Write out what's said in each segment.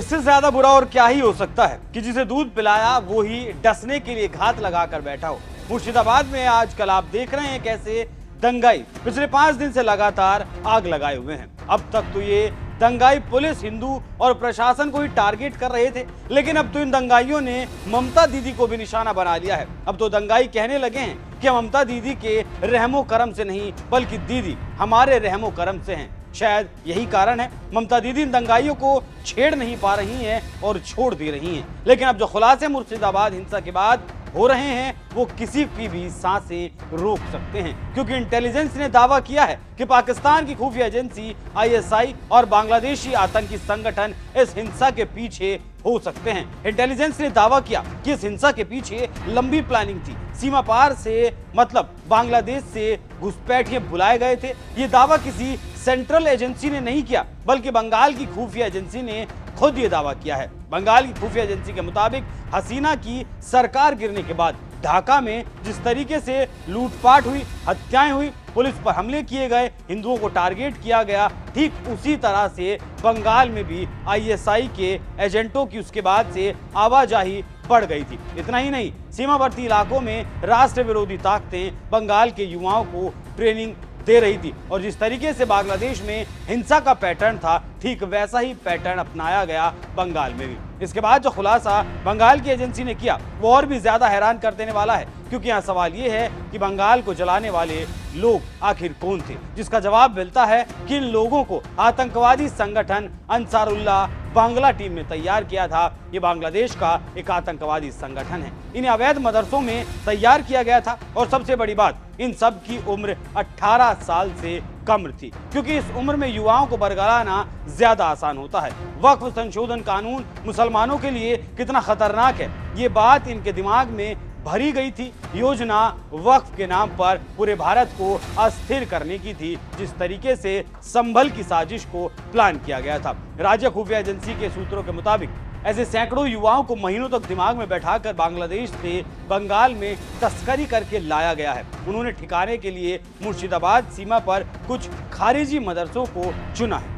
इससे ज्यादा बुरा और क्या ही हो सकता है कि जिसे दूध पिलाया वो ही डसने के लिए घात लगाकर बैठा हो। मुर्शिदाबाद में आजकल आप देख रहे हैं कैसे दंगाई पिछले 5 दिन से लगातार आग लगाए हुए हैं। अब तक तो ये दंगाई पुलिस, हिंदू और प्रशासन को ही टारगेट कर रहे थे, लेकिन अब तो इन दंगाइयों ने ममता दीदी को भी निशाना बना लिया है। अब तो दंगाई कहने लगे हैं कि ममता दीदी के रहमो करम से नहीं बल्कि दीदी हमारे रहमो करम से हैं। शायद यही कारण है ममता दीदी इन दंगाइयों को छेड़ नहीं पा रही हैं और छोड़ दे रही हैं। लेकिन अब जो खुलासे मुर्शिदाबाद हिंसा के बाद हो रहे हैं वो किसी की भी सांसें रोक सकते हैं, क्योंकि इंटेलिजेंस ने दावा किया है कि पाकिस्तान की खुफिया एजेंसी आईएसआई और बांग्लादेशी आतंकी संगठन इस हिंसा के पीछे हो सकते हैं। इंटेलिजेंस ने दावा किया कि इस हिंसा के पीछे लंबी प्लानिंग थी। सीमा पार से मतलब बांग्लादेश से घुसपैठिए बुलाए गए थे। ये दावा किसी सेंट्रल एजेंसी ने नहीं किया बल्कि बंगाल की खुफिया एजेंसी ने खुद ये दावा किया है। बंगाल की खुफिया एजेंसी के मुताबिक हसीना की सरकार गिरने के बाद ढाका में जिस तरीके से लूटपाट हुई, हत्याएं हुई, पुलिस पर हमले किए गए, हिंदुओं को टारगेट किया गया, ठीक उसी तरह से बंगाल में भी आईएसआई के एजेंटों की उसके बाद से आवाजाही बढ़ गई थी। इतना ही नहीं, सीमावर्ती इलाकों में राष्ट्र विरोधी ताकतें बंगाल के युवाओं को ट्रेनिंग दे रही थी और जिस तरीके से बांग्लादेश में हिंसा का पैटर्न था, ठीक वैसा ही पैटर्न अपनाया गया बंगाल में भी। इसके बाद जो खुलासा बंगाल की एजेंसी ने किया वो और भी ज्यादा हैरान कर देने वाला है, क्योंकि यहाँ सवाल ये है कि बंगाल को जलाने वाले लोग आखिर कौन थे, जिसका जवाब मिलता है कि इन लोगों को आतंकवादी संगठन अंसारुल्लाह बांग्ला टीम ने तैयार किया था। ये बांग्लादेश का एक आतंकवादी संगठन है। इन्हें अवैध मदरसों में तैयार किया गया था और सबसे बड़ी बात, इन सब की उम्र 18 साल से कम थी, क्योंकि इस उम्र में युवाओं को बरगलाना ज्यादा आसान होता है। वक्फ संशोधन कानून मुसलमानों के लिए कितना खतरनाक है, ये बात इनके दिमाग में भरी गई थी। योजना वक्फ के नाम पर पूरे भारत को अस्थिर करने की थी, जिस तरीके से संभल की साजिश को प्लान किया गया था। राज्य खुफिया एजेंसी के सूत्रों के मुताबिक ऐसे सैकड़ों युवाओं को महीनों तक दिमाग में बैठाकर बांग्लादेश से बंगाल में तस्करी करके लाया गया है। उन्होंने ठिकाने के लिए मुर्शिदाबाद सीमा पर कुछ खारिजी मदरसों को चुना है।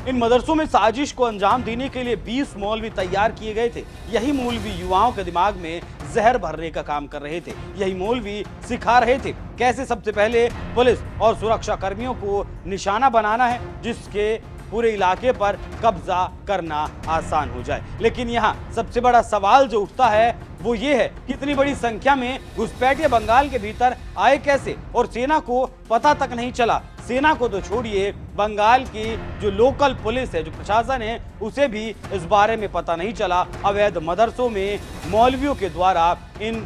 इन मदरसों में साजिश को अंजाम देने के लिए 20 मौलवी तैयार किए गए थे। यही मौलवी युवाओं के दिमाग में जहर भरने का काम कर रहे थे। यही मौलवी सिखा रहे थे कैसे सबसे पहले पुलिस और सुरक्षा कर्मियों को निशाना बनाना है, जिसके पूरे इलाके पर कब्जा करना आसान हो जाए। लेकिन यहाँ सबसे बड़ा सवाल जो उठता है वो ये है कि इतनी बड़ी संख्या में घुसपैठिए बंगाल के भीतर आए कैसे, और सेना को पता तक नहीं चला। सेना को तो छोड़िए, बंगाल की जो लोकल पुलिस है, जो प्रशासन है, उसे भी इस बारे में पता नहीं चला। अवैध मदरसों में मौलवियों के द्वारा इन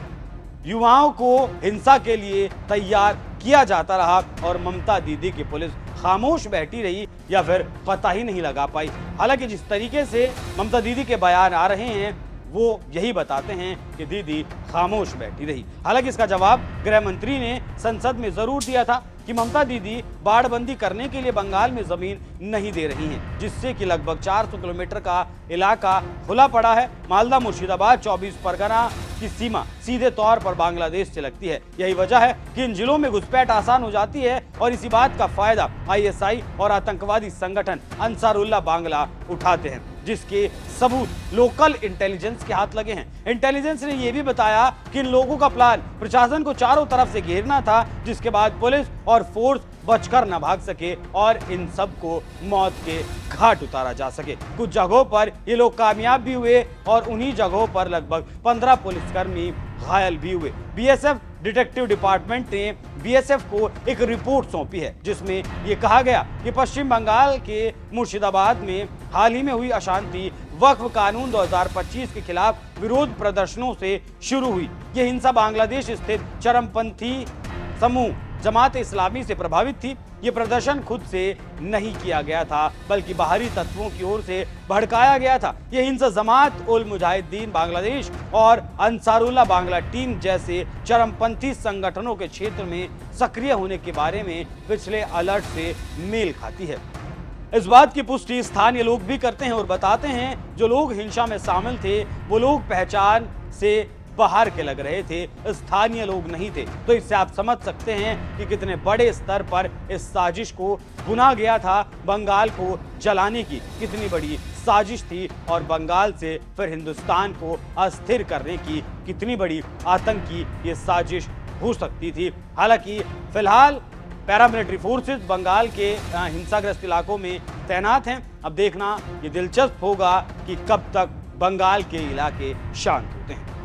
युवाओं को हिंसा के लिए तैयार किया जाता रहा और ममता दीदी की पुलिस खामोश बैठी रही या फिर पता ही नहीं लगा पाई। हालांकि जिस तरीके से ममता दीदी के बयान आ रहे हैं वो यही बताते हैं कि दीदी खामोश बैठी रही। हालांकि इसका जवाब गृह मंत्री ने संसद में जरूर दिया था कि ममता दीदी बाढ़बंदी करने के लिए बंगाल में जमीन नहीं दे रही हैं, जिससे कि लगभग 400 किलोमीटर का इलाका खुला पड़ा है। मालदा मुर्शिदाबाद 24 परगना की सीमा सीधे तौर पर बांग्लादेश से लगती है। यही वजह है कि इन जिलों में घुसपैठ आसान हो जाती है और इसी बात का फायदा आईएसआई और आतंकवादी संगठन अंसारुल्लाह बांग्ला उठाते हैं, जिसके सबूत लोकल इंटेलिजेंस के हाथ लगे हैं। इंटेलिजेंस ने यह भी बताया कि इन लोगों का प्लान प्रशासन को चारों तरफ से घेरना था, जिसके बाद पुलिस और फोर्स बचकर न भाग सके और इन सब को मौत के घाट उतारा जा सके। कुछ जगहों पर ये लोग कामयाब भी हुए और उन्हीं जगहों पर लगभग 15 पुलिसकर्मी घायल भी हुए। बीएसएफ डिटेक्टिव डिपार्टमेंट ने बीएसएफ को एक रिपोर्ट सौंपी है, जिसमें ये कहा गया कि पश्चिम बंगाल के मुर्शिदाबाद में हाल ही में हुई अशांति वक्फ कानून 2025 के खिलाफ विरोध प्रदर्शनों से शुरू हुई। यह हिंसा बांग्लादेश स्थित चरमपंथी समूह जमात इस्लामी से प्रभावित थी। ये प्रदर्शन खुद से नहीं किया गया था बल्कि बाहरी तत्वों की ओर से भड़काया गया था। ये हिंसा जमात उल मुजाहिदीन बांग्लादेश और अंसारुल्लाह बांग्ला टीम जैसे चरमपंथी संगठनों के क्षेत्र में सक्रिय होने के बारे में पिछले अलर्ट से मेल खाती है। इस बात की पुष्टि स्थानीय लोग भी करते हैं और बताते हैं जो लोग हिंसा में शामिल थे वो लोग पहचान से बाहर के लग रहे थे, स्थानीय लोग नहीं थे। तो इससे आप समझ सकते हैं कि कितने बड़े स्तर पर इस साजिश को बुना गया था। बंगाल को जलाने की कितनी बड़ी साजिश थी और बंगाल से फिर हिंदुस्तान को अस्थिर करने की कितनी बड़ी आतंकी ये साजिश हो सकती थी। हालांकि फिलहाल पैरामिलिट्री फोर्सेस बंगाल के हिंसाग्रस्त इलाकों में तैनात हैं। अब देखना ये दिलचस्प होगा कि कब तक बंगाल के इलाके शांत होते हैं।